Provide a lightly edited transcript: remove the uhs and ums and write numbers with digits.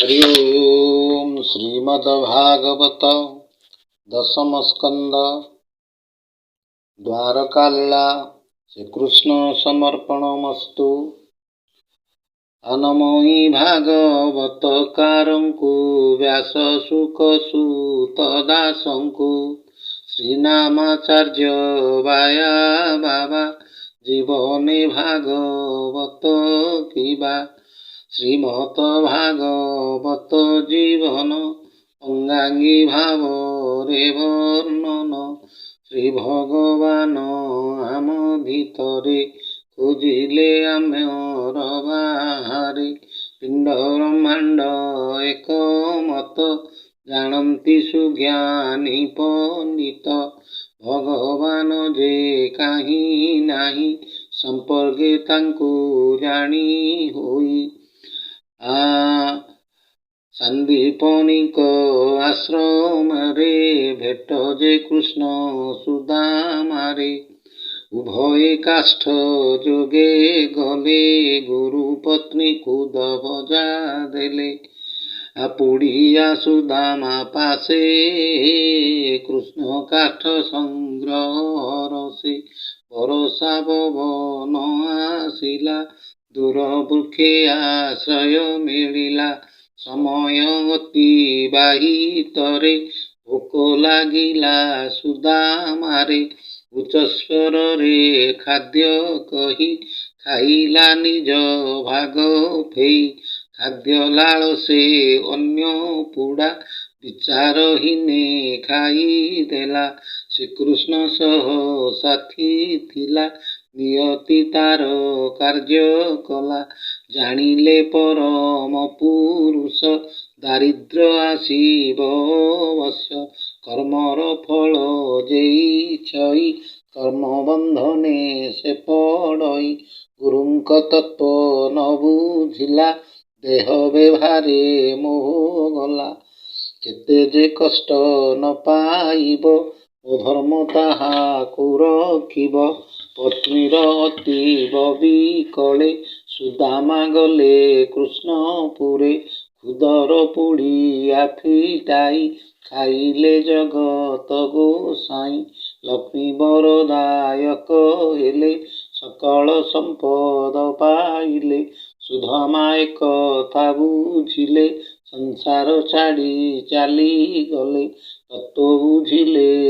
हरि ओम श्रीमद्भागवत दशम स्कंद द्वारकालीला श्रीकृष्ण समर्पणमस्तु। अनमोई भागवत कारंकु व्यास सुख सुत दासंकु श्रीनामाचार्य वाया बाबा जीवने भागवत किबा श्रीमत भागवत जीवन अंगांगी भाव रे वर्णन श्री भगवान आम भितरे खोजिले आम्र बाहारे पिंड ब्रह्मांड एक मत जानती सुज्ञानी पंडित भगवान जे कहीं नाही संपर्के तांकु जानी होई। संदीपनिक आश्रम रे भेट जे कृष्ण सुदामारे उभय काष्ठ जोगे गले गुरु पत्नी खुद भजा देले आपुड़िया सुदामा पासे कृष्ण काष्ठ संग्रह रसे परसा पवन आसिला दूर वृक्षे आश्रय मिलिला समय अतिबाहितरे भोक लागिला सुदामारे उच्च स्वर रे खाद्य कही खाइला निज भाग फेई खाद्य लाल से अन्य पुड़ा विचारहीने खाइदेला श्रीकृष्ण सह साथी थिला नियति तार कार्य कला जानिले परम पुरुष दारिद्र आसीब अवश्य कर्मर फल जेई छई कर्म बंधने से पड़ई गुरुंक तत्व न बुझिला देह व्यवहारे मोह गला केते जे कष्ट न पाइब अधर्म ताहाकु रखिब पत्नीर अतीब विकले सुदामा गले कृष्णपुरे खुदर पुड़िया फिटाई खाइले जगत गोसाई लक्ष्मी बरदायक हेले सकल संपद पाइले सुदामा एक कथा बुझिले संसार छाड़ी चली गले तत्व बुझिले।